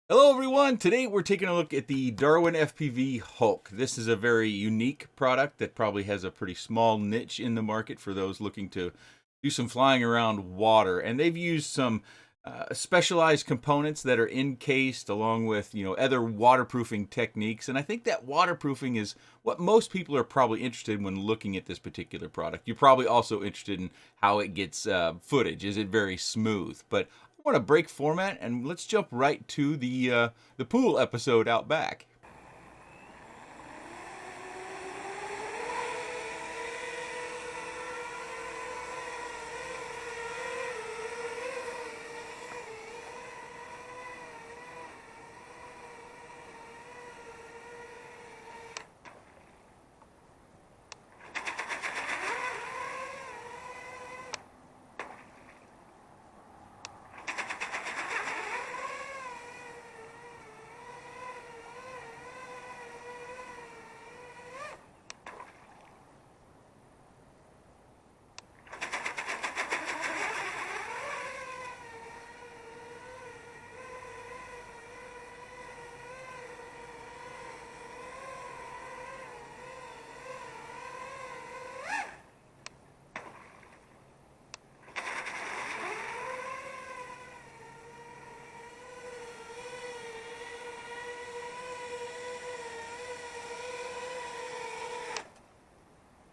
Hello everyone, today we're taking a look at the Darwin FPV Hulk. This is a very unique product that probably has a pretty small niche in the market for those looking to do some flying around water. And they've used some specialized components that are encased along with, other waterproofing techniques. And I think that waterproofing is what most people are probably interested in when looking at this particular product. You're probably also interested in how it gets footage. Is it very smooth? But want to break format and let's jump right to the pool episode out back.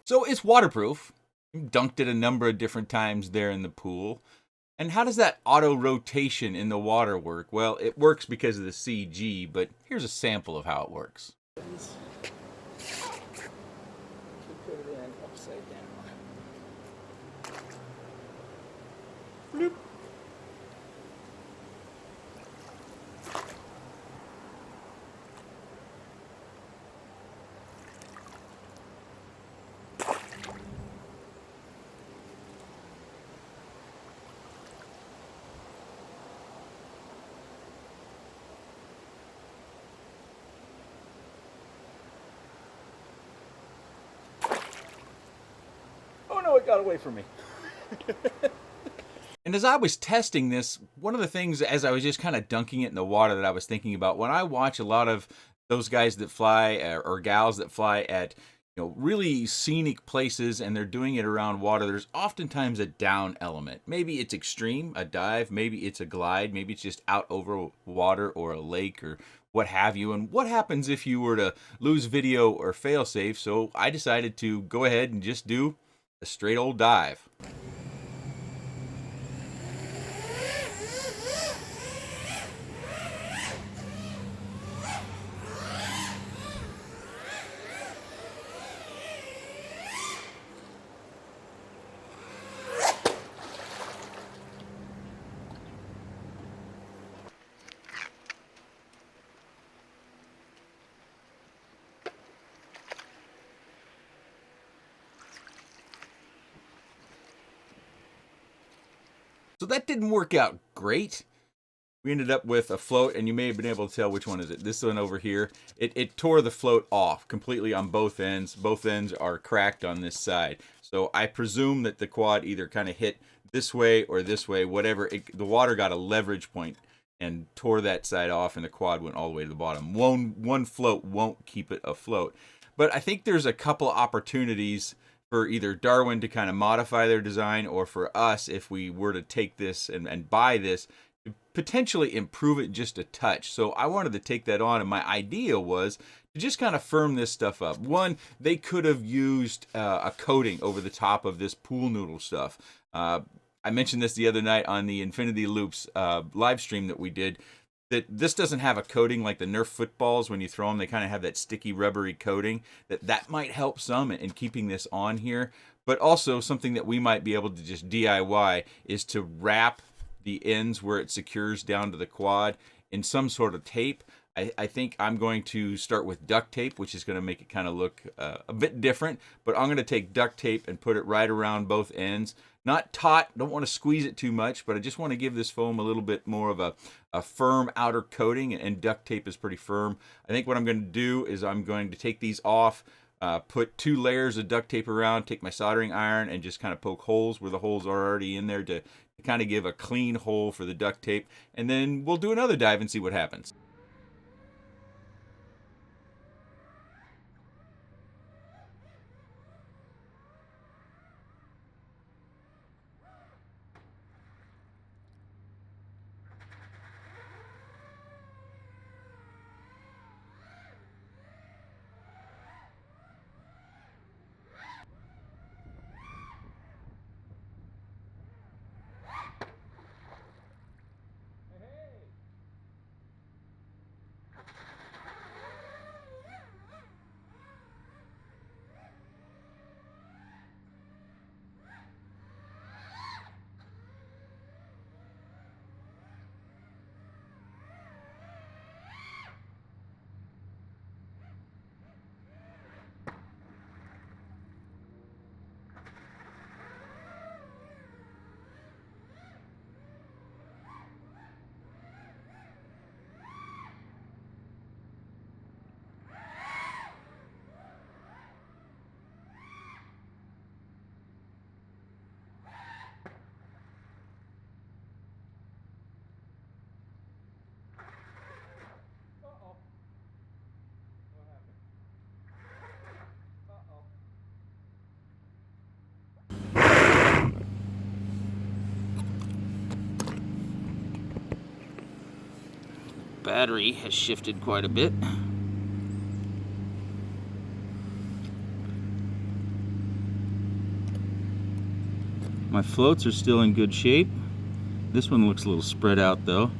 So it's waterproof. Dunked it a number of different times there in the pool. And how does that auto rotation in the water work? Well, it works because of the CG, but here's a sample of how it works. Put it in upside down. Bloop. Oh no, it got away from me. And as I was testing this, one of the things as I was just kind of dunking it in the water that I was thinking about, when I watch a lot of those guys that fly or gals that fly at really scenic places and they're doing it around water, there's oftentimes a down element. Maybe it's extreme, a dive, maybe it's a glide, maybe it's just out over water or a lake or what have you. And what happens if you were to lose video or fail safe? So I decided to go ahead and just do a straight old dive. So that didn't work out great. We ended up with a float, and you may have been able to tell which one is it. This one over here, it tore the float off completely on both ends. Both ends are cracked on this side. So I presume that the quad either kind of hit this way or this way, whatever. The water got a leverage point and tore that side off, and the quad went all the way to the bottom. One float won't keep it afloat. But I think there's a couple opportunities for either Darwin to kind of modify their design, or for us, if we were to take this and buy this, to potentially improve it just a touch. So I wanted to take that on, and my idea was to just kind of firm this stuff up. One, they could have used a coating over the top of this pool noodle stuff. I mentioned this the other night on the Infinity Loops live stream that we did, that this doesn't have a coating like the Nerf footballs. When you throw them, they kind of have that sticky rubbery coating. That might help some in keeping this on here. But also something that we might be able to just DIY is to wrap the ends where it secures down to the quad in some sort of tape. I think I'm going to start with duct tape, which is going to make it kind of look a bit different. But I'm going to take duct tape and put it right around both ends. Not taut, don't want to squeeze it too much, but I just want to give this foam a little bit more of a firm outer coating, and duct tape is pretty firm. I think what I'm going to do is I'm going to take these off, put 2 layers of duct tape around, take my soldering iron and just kind of poke holes where the holes are already in there to kind of give a clean hole for the duct tape. And then we'll do another dive and see what happens. battery has shifted quite a bit. My floats are still in good shape. This one looks a little spread out though.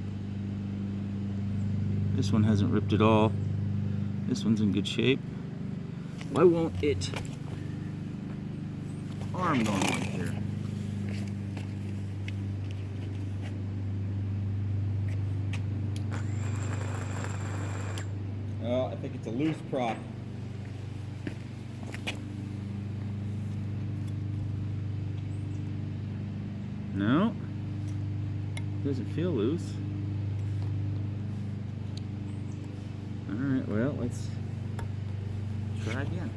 This one hasn't ripped at all. This one's in good shape. Why won't it arm normally here? Oh, I think it's a loose prop. No, doesn't feel loose. All right, well, let's try again.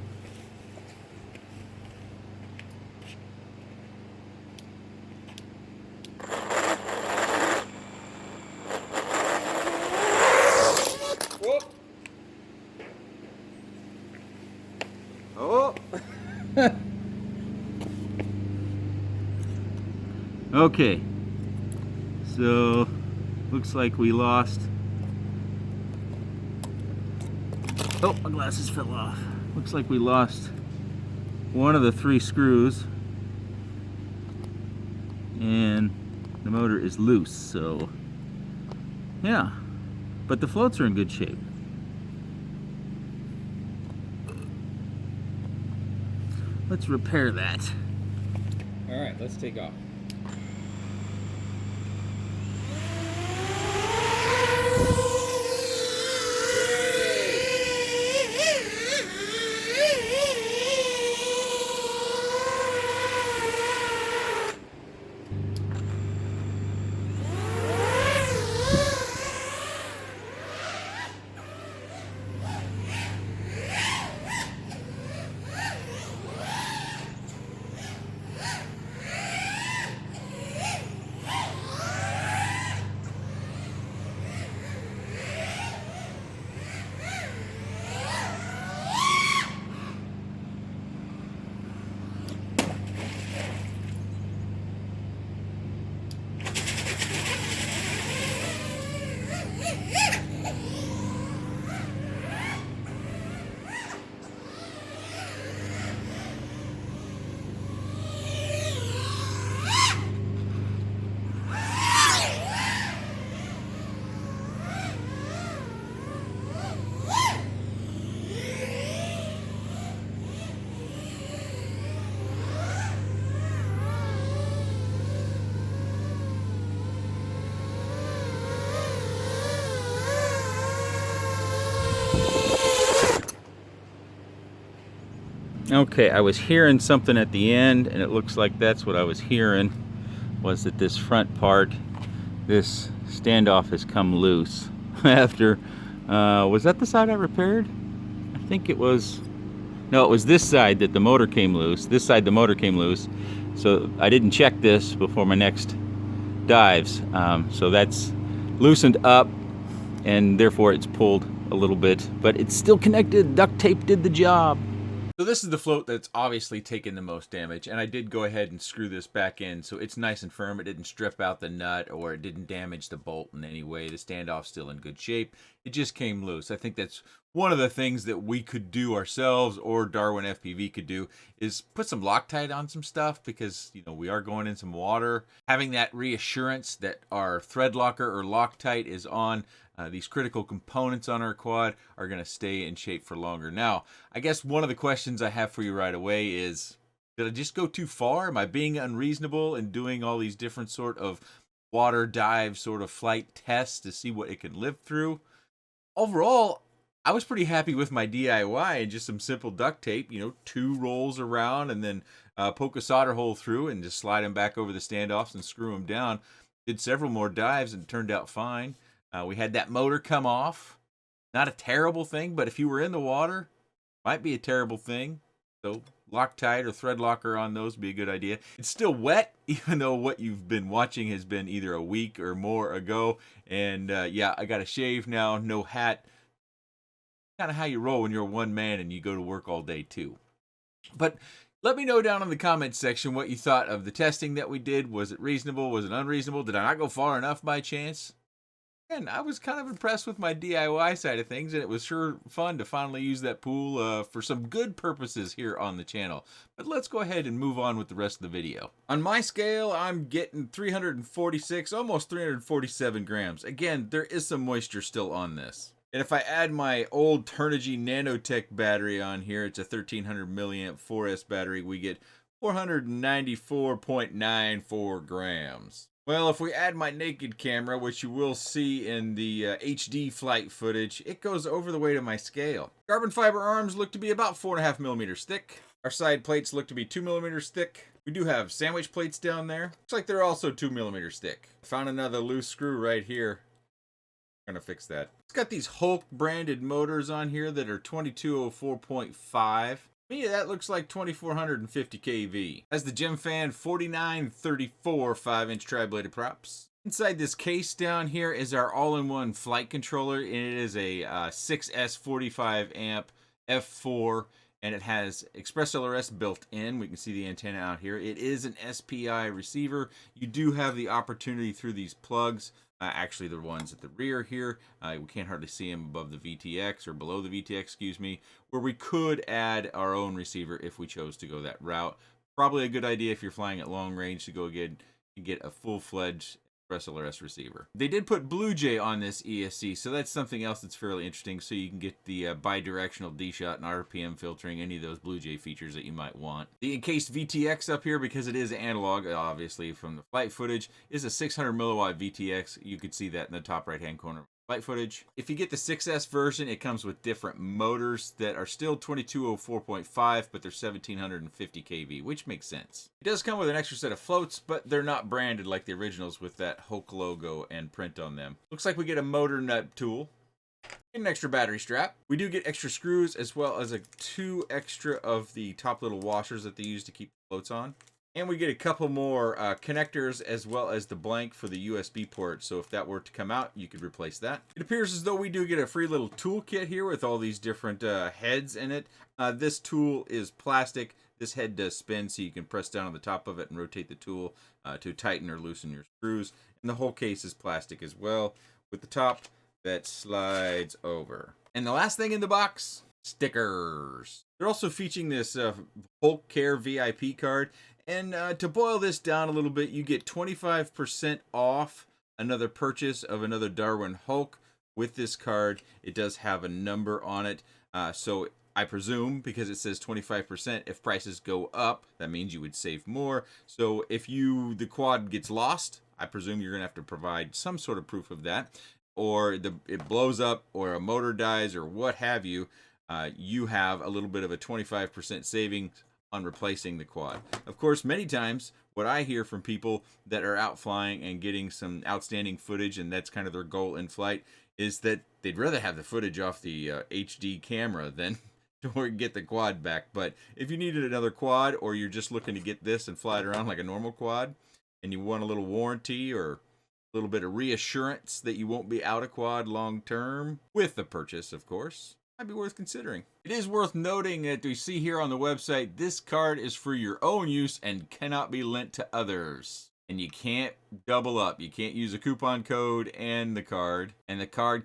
Whoop. Oh. Okay, so looks like we lost. Oh, my glasses fell off. Looks like we lost one of the 3 screws, and the motor is loose, so yeah, but the floats are in good shape. Let's repair that. All right, let's take off. Okay, I was hearing something at the end, and it looks like that's what I was hearing, was that this front part, this standoff has come loose after, was that the side I repaired? I think it was, no, it was this side that the motor came loose. This side the motor came loose, so I didn't check this before my next dives. So that's loosened up, and therefore it's pulled a little bit, but it's still connected. Duct tape did the job. So this is the float that's obviously taken the most damage, and I did go ahead and screw this back in so it's nice and firm. It didn't strip out the nut or it didn't damage the bolt in any way. The standoff's still in good shape. It just came loose. I think that's one of the things that we could do ourselves, or Darwin FPV could do, is put some Loctite on some stuff, because we are going in some water. Having that reassurance that our thread locker or Loctite is on these critical components on our quad are going to stay in shape for longer. Now, I guess one of the questions I have for you right away is, did I just go too far? Am I being unreasonable in doing all these different sort of water dive sort of flight tests to see what it can live through? Overall, I was pretty happy with my DIY and just some simple duct tape, 2 rolls around, and then poke a solder hole through and just slide them back over the standoffs and screw them down. Did several more dives and it turned out fine. We had that motor come off. Not a terrible thing, but if you were in the water, might be a terrible thing. So Loctite or thread locker on those would be a good idea. It's still wet, even though what you've been watching has been either a week or more ago. And yeah, I got a shave now, no hat. Kind of how you roll when you're one man and you go to work all day too. But let me know down in the comments section what you thought of the testing that we did. Was it reasonable? Was it unreasonable? Did I not go far enough by chance? And I was kind of impressed with my DIY side of things, and it was sure fun to finally use that pool for some good purposes here on the channel. But let's go ahead and move on with the rest of the video. On my scale, I'm getting 346, almost 347 grams. Again, there is some moisture still on this. And if I add my old Turnigy Nanotech battery on here, it's a 1300 milliamp 4S battery, we get 494.94 grams. Well, if we add my naked camera, which you will see in the HD flight footage, it goes over the weight of my scale. Carbon fiber arms look to be about 4.5 millimeters thick. Our side plates look to be 2 millimeters thick. We do have sandwich plates down there. Looks like they're also 2 millimeters thick. Found another loose screw right here. I'm gonna fix that. It's got these Hulk branded motors on here that are 2204.5. Me, that looks like 2450 kV. Has the Gemfan 4934 5-inch tri-bladed props. Inside this case down here is our all-in-one flight controller, and it is a 6S 45 amp F4, and it has Express LRS built in. We can see the antenna out here. It is an SPI receiver. You do have the opportunity through these plugs. Actually, the ones at the rear here, we can't hardly see them above the VTX or below the VTX, excuse me, where we could add our own receiver if we chose to go that route. Probably a good idea if you're flying at long range to go and get a full-fledged Express LRS receiver. They did put Blue Jay on this ESC, so that's something else that's fairly interesting. So you can get the bi-directional D-shot and RPM filtering, any of those Blue Jay features that you might want. The encased VTX up here, because it is analog, obviously from the flight footage, is a 600 milliwatt VTX. You could see that in the top right-hand corner. Flight footage. If you get the 6S version, it comes with different motors that are still 2204.5, but they're 1750 kV, which makes sense. It does come with an extra set of floats, but they're not branded like the originals with that Hulk logo and print on them. Looks like we get a motor nut tool and an extra battery strap. We do get extra screws as well as 2 extra of the top little washers that they use to keep the floats on. And we get a couple more connectors as well as the blank for the USB port. So if that were to come out, you could replace that. It appears as though we do get a free little toolkit here with all these different heads in it. This tool is plastic. This head does spin, so you can press down on the top of it and rotate the tool to tighten or loosen your screws. And the whole case is plastic as well, with the top that slides over. And the last thing in the box, stickers. They're also featuring this Hulk Care VIP card. And to boil this down a little bit, you get 25% off another purchase of another Darwin Hulk with this card. It does have a number on it. So I presume, because it says 25%, if prices go up, that means you would save more. So if the quad gets lost, I presume you're going to have to provide some sort of proof of that. Or it blows up, or a motor dies, or what have you. You have a little bit of a 25% savings on replacing the quad. Of course, many times what I hear from people that are out flying and getting some outstanding footage, and that's kind of their goal in flight, is that they'd rather have the footage off the HD camera than to get the quad back. But if you needed another quad, or you're just looking to get this and fly it around like a normal quad, and you want a little warranty or a little bit of reassurance that you won't be out of quad long term, with the purchase, of course, might be worth considering. It is worth noting that we see here on the website, this card is for your own use and cannot be lent to others. And you can't double up. You can't use a coupon code and the card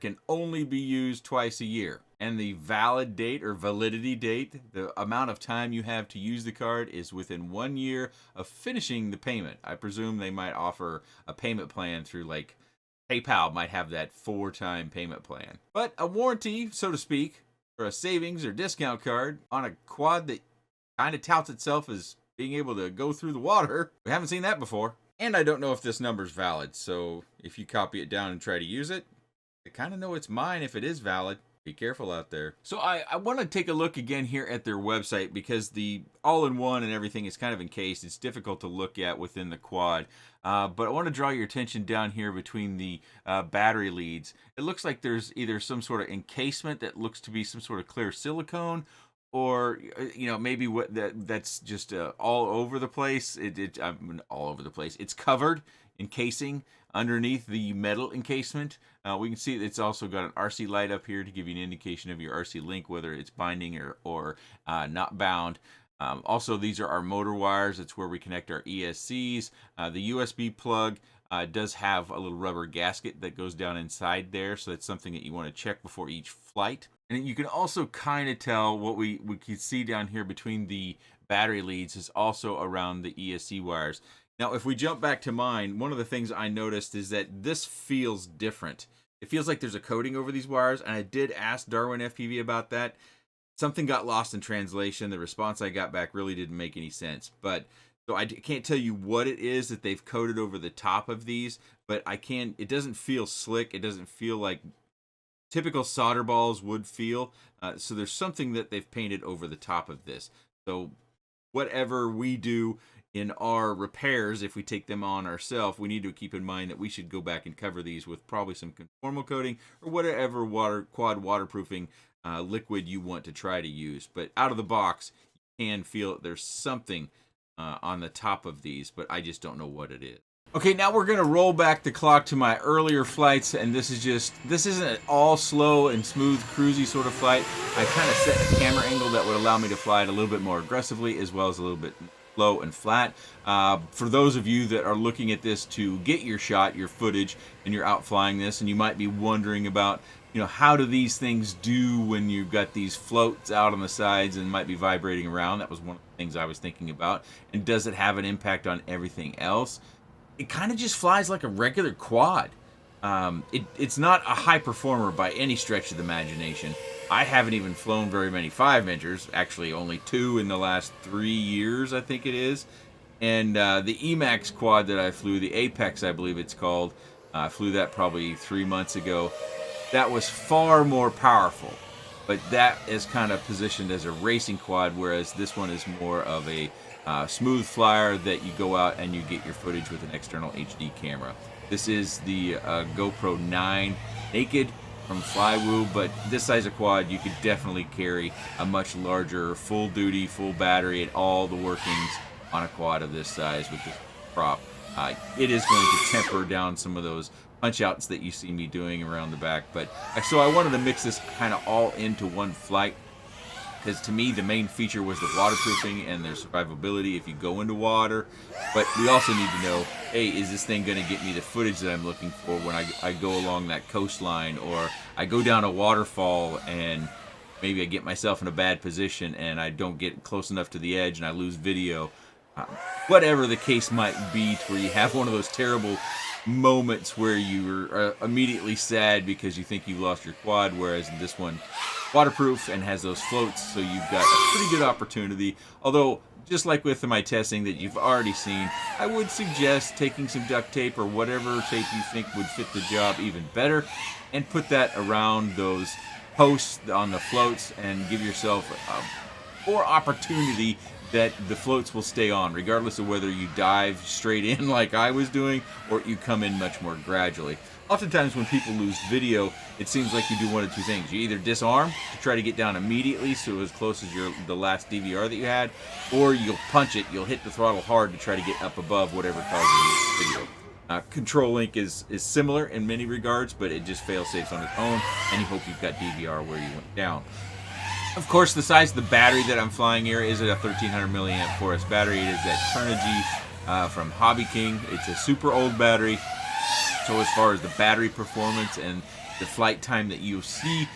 can only be used twice a year. And the valid date or validity date, the amount of time you have to use the card, is within 1 year of finishing the payment. I presume they might offer a payment plan through, like, PayPal might have that 4-time payment plan. But a warranty, so to speak, or a savings or discount card on a quad that kind of touts itself as being able to go through the water, we haven't seen that before. And I don't know if this number's valid, so if you copy it down and try to use it, I kind of know it's mine if it is valid. Be careful out there. So I want to take a look again here at their website, because the all-in-one and everything is kind of encased. It's difficult to look at within the quad. But I want to draw your attention down here between the battery leads. It looks like there's either some sort of encasement that looks to be some sort of clear silicone, or maybe that's just all over the place. All over the place. It's covered in casing underneath the metal encasement. We can see it's also got an RC light up here to give you an indication of your RC link, whether it's binding or not bound. Also, these are our motor wires. It's where we connect our ESCs. The USB plug It does have a little rubber gasket that goes down inside there, so that's something that you want to check before each flight. And you can also kind of tell what we can see down here between the battery leads is also around the ESC wires. Now, if we jump back to mine, one of the things I noticed is that this feels different. It feels like there's a coating over these wires, and I did ask DarwinFPV about that. Something got lost in translation. The response I got back really didn't make any sense, but so I can't tell you what it is that they've coated over the top of these, but it doesn't feel slick. It doesn't feel like typical solder balls would feel. So there's something that they've painted over the top of this. So whatever we do in our repairs, if we take them on ourselves, we need to keep in mind that we should go back and cover these with probably some conformal coating or whatever quad waterproofing liquid you want to try to use. But out of the box, you can feel there's something on the top of these, but I just don't know what it is. Okay, now we're gonna roll back the clock to my earlier flights, and this isn't an all slow and smooth cruisy sort of flight. I kind of set a camera angle that would allow me to fly it a little bit more aggressively, as well as a little bit low and flat. For those of you that are looking at this to get your shot, your footage, and you're out flying this, and you might be wondering about, how do these things do when you've got these floats out on the sides and might be vibrating around? That was one of the things I was thinking about. And does it have an impact on everything else? It kind of just flies like a regular quad. It's not a high performer by any stretch of the imagination. I haven't even flown very many 5-inchers, actually only 2 in the last 3 years, I think it is. And the Emax quad that I flew, the Apex I believe it's called, I flew that probably 3 months ago. That was far more powerful, but that is kind of positioned as a racing quad, whereas this one is more of a smooth flyer that you go out and you get your footage with an external HD camera. This is the GoPro 9 Naked from Flywoo, but this size of quad you could definitely carry a much larger full duty, full battery, and all the workings on a quad of this size with this prop. It is going to temper down some of those punch outs that you see me doing around the back, but so I wanted to mix this kind of all into one flight, because to me the main feature was the waterproofing and their survivability if you go into water. But we also need to know, hey, is this thing going to get me the footage that I'm looking for when I go along that coastline, or I go down a waterfall and maybe I get myself in a bad position and I don't get close enough to the edge and I lose video. Whatever the case might be, to where you have one of those terrible moments where you're immediately sad because you think you've lost your quad, whereas this one waterproof and has those floats, so you've got a pretty good opportunity. Although, just like with my testing that you've already seen, I would suggest taking some duct tape or whatever tape you think would fit the job even better, and put that around those posts on the floats and give yourself more opportunity that the floats will stay on, regardless of whether you dive straight in like I was doing or you come in much more gradually. Oftentimes when people lose video, it seems like you do one of two things. You either disarm to try to get down immediately, so as close as the last DVR that you had, or you'll punch it, you'll hit the throttle hard to try to get up above whatever causes the video. Control Link is similar in many regards, but it just fail-safes on its own, and you hope you've got DVR where you went down. Of course, the size of the battery that I'm flying here is a 1300 milliamp 4S battery. It is that Turnigy from Hobby King. It's a super old battery. So as far as the battery performance and the flight time that you'll see,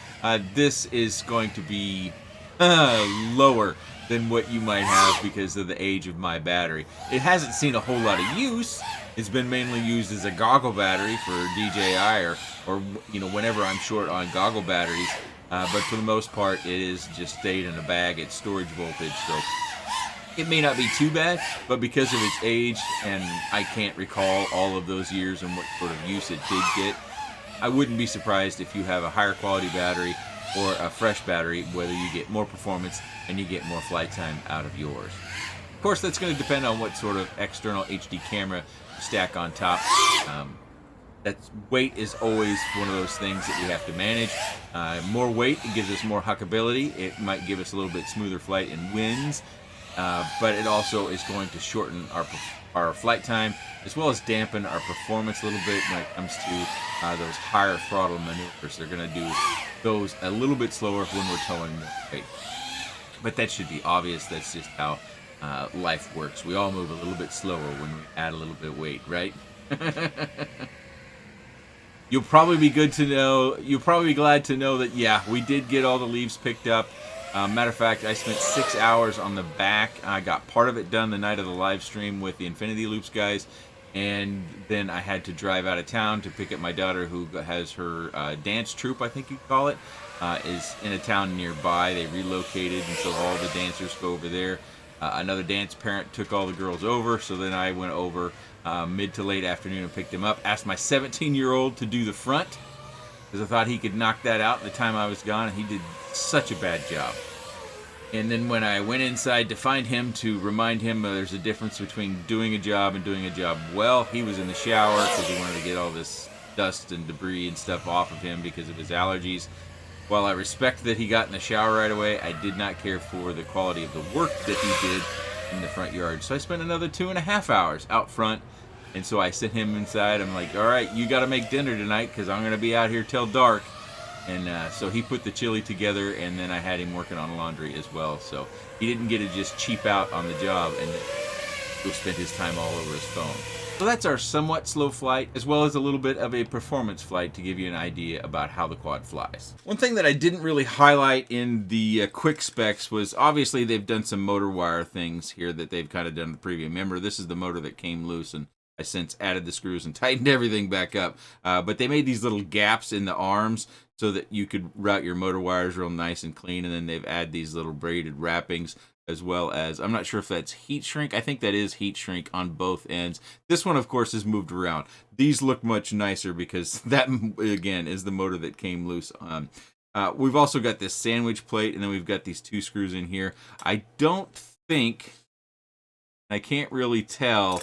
this is going to be lower than what you might have because of the age of my battery. It hasn't seen a whole lot of use. It's been mainly used as a goggle battery for DJI or whenever I'm short on goggle batteries. But for the most part, it is just stayed in a bag at storage voltage, so it may not be too bad, but because of its age, and I can't recall all of those years and what sort of use it did get, I wouldn't be surprised if you have a higher quality battery or a fresh battery, whether you get more performance and you get more flight time out of yours. Of course, that's going to depend on what sort of external HD camera you stack on top. That weight is always one of those things that we have to manage. More weight, it gives us more huckability. It might give us a little bit smoother flight in winds, but it also is going to shorten our flight time, as well as dampen our performance a little bit when it comes to those higher throttle maneuvers. They're going to do those a little bit slower when we're towing more weight. But that should be obvious. That's just how life works. We all move a little bit slower when we add a little bit of weight, right? You'll probably be good to know. You'll probably be glad to know that, yeah, we did get all the leaves picked up. Matter of fact, I spent 6 hours on the back. I got part of it done the night of the live stream with the Infinity Loops guys. And then I had to drive out of town to pick up my daughter, who has her dance troupe, I think you'd call it, is in a town nearby. They relocated, and so all the dancers go over there. Another dance parent took all the girls over, so then I went over mid to late afternoon and picked him up. Asked my 17-year-old to do the front, because I thought he could knock that out the time I was gone, and he did such a bad job. And then when I went inside to find him to remind him there's a difference between doing a job and doing a job well, he was in the shower because he wanted to get all this dust and debris and stuff off of him because of his allergies. While I respect that he got in the shower right away, I did not care for the quality of the work that he did in the front yard. So I spent another 2.5 hours out front. And so I sent him inside. I'm like, all right, you got to make dinner tonight because I'm going to be out here till dark. And so he put the chili together, and then I had him working on laundry as well. So he didn't get to just cheap out on the job and go spend his time all over his phone. So that's our somewhat slow flight, as well as a little bit of a performance flight to give you an idea about how the quad flies. One thing that I didn't really highlight in the quick specs was obviously they've done some motor wire things here that they've kind of done the preview. Remember, this is the motor that came loose, and I since added the screws and tightened everything back up. But they made these little gaps in the arms so that you could route your motor wires real nice and clean. And then they've added these little braided wrappings, as well as, I'm not sure if that's heat shrink. I think that is heat shrink on both ends. This one, of course, is moved around. These look much nicer because that, again, is the motor that came loose. We've also got this sandwich plate, and then we've got these 2 screws in here. I don't think, I can't really tell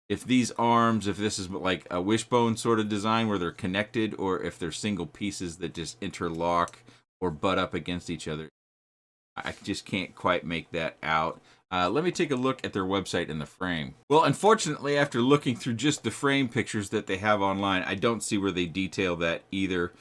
if these arms, if this is like a wishbone sort of design where they're connected, or if they're single pieces that just interlock or butt up against each other. I just can't quite make that out. Let me take a look at their website and the frame. Well, unfortunately, after looking through just the frame pictures that they have online, I don't see where they detail that either.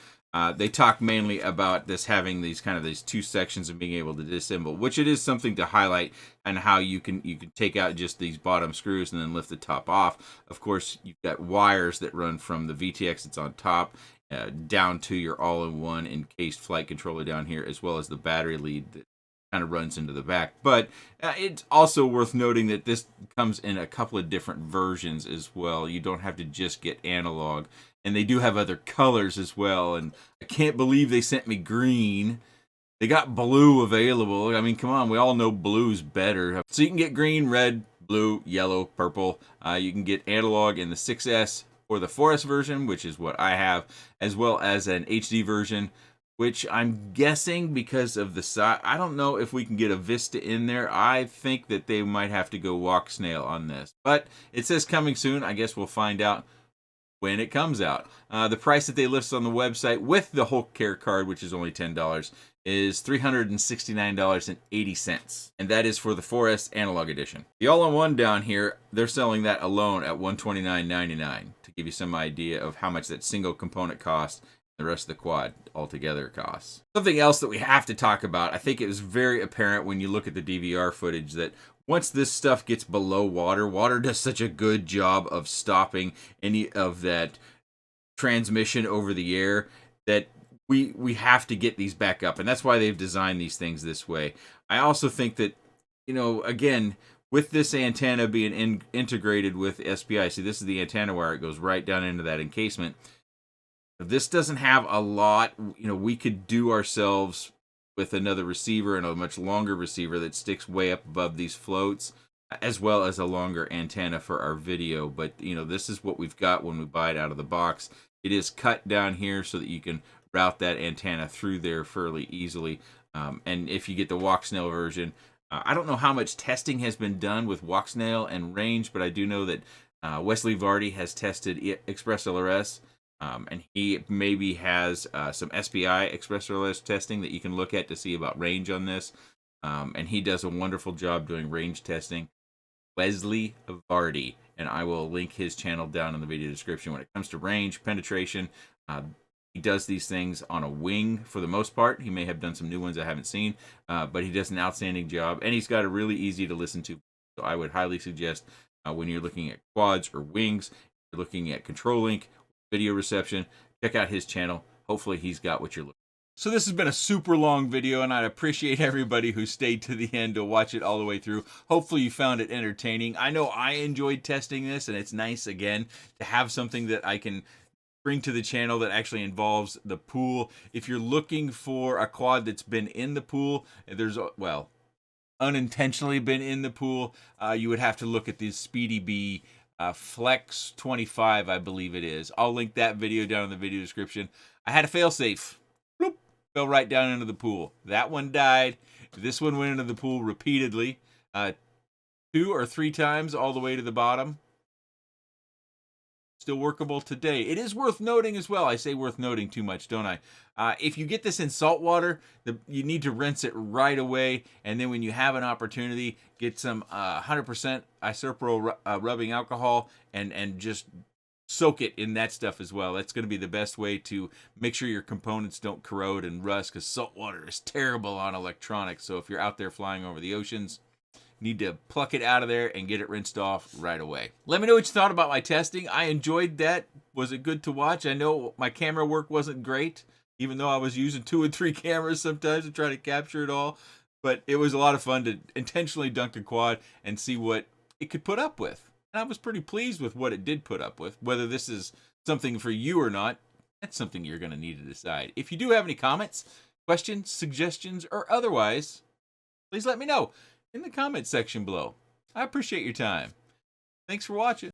They talk mainly about this having these 2 sections and being able to disassemble, which it is something to highlight, and how you can take out just these bottom screws and then lift the top off. Of course, you've got wires that run from the VTX that's on top down to your all-in-one encased flight controller down here, as well as the battery lead that kind of runs into the back. But it's also worth noting that this comes in a couple of different versions as well. You don't have to just get analog. And they do have other colors as well. And I can't believe they sent me green. They got blue available. I mean, come on, we all know blue's better. So you can get green, red, blue, yellow, purple. You can get analog in the 6S or the 4S version, which is what I have, as well as an HD version, which I'm guessing because of the size. I don't know if we can get a Vista in there. I think that they might have to go walk snail on this. But it says coming soon. I guess we'll find out when it comes out. The price that they list on the website with the whole care card, which is only $10, is $369.80. And that is for the 4S Analog Edition. The all-in-one down here, they're selling that alone at $129.99 to give you some idea of how much that single component costs. The rest of the quad altogether costs. Something else that we have to talk about, I think it was very apparent when you look at the DVR footage that once this stuff gets below water, water does such a good job of stopping any of that transmission over the air that we have to get these back up. And that's why they've designed these things this way. I also think that, again, with this antenna being integrated with SPI, see, this is the antenna wire. It goes right down into that encasement. This doesn't have a lot, we could do ourselves with another receiver and a much longer receiver that sticks way up above these floats, as well as a longer antenna for our video. But, this is what we've got when we buy it out of the box. It is cut down here so that you can route that antenna through there fairly easily. And if you get the walk snail version, I don't know how much testing has been done with walk snail and range, but I do know that Wesley Vardy has tested Express LRS. And he maybe has some SPI Express LRS testing that you can look at to see about range on this. And he does a wonderful job doing range testing. Wesley Vardy, and I will link his channel down in the video description. When it comes to range, penetration, he does these things on a wing for the most part. He may have done some new ones I haven't seen, but he does an outstanding job. And he's got a really easy to listen to. So I would highly suggest when you're looking at quads or wings, looking at control link, video reception, check out his channel. Hopefully he's got what you're looking for. So this has been a super long video, and I appreciate everybody who stayed to the end to watch it all the way through. Hopefully you found it entertaining. I know I enjoyed testing this, and it's nice, again, to have something that I can bring to the channel that actually involves the pool. If you're looking for a quad that's been in the pool, there's, well, unintentionally been in the pool, you would have to look at this Speedy Bee Flex 25, I believe it is. I'll link that video down in the video description. I had a failsafe. Bloop, fell right down into the pool. That one died. This one went into the pool repeatedly, 2 or 3 times all the way to the bottom. Still workable today. It is worth noting as well. I say worth noting too much, don't I? If you get this in salt water, you need to rinse it right away. And then when you have an opportunity, get some 100% isopropyl rubbing alcohol and just soak it in that stuff as well. That's going to be the best way to make sure your components don't corrode and rust, because salt water is terrible on electronics. So if you're out there flying over the oceans, need to pluck it out of there and get it rinsed off right away. Let me know what you thought about my testing. I enjoyed that. Was it good to watch? I know my camera work wasn't great, even though I was using 2 and 3 cameras sometimes to try to capture it all. But it was a lot of fun to intentionally dunk a quad and see what it could put up with. And I was pretty pleased with what it did put up with. Whether this is something for you or not, that's something you're going to need to decide. If you do have any comments, questions, suggestions, or otherwise, please let me know in the comment section below. I appreciate your time. Thanks for watching.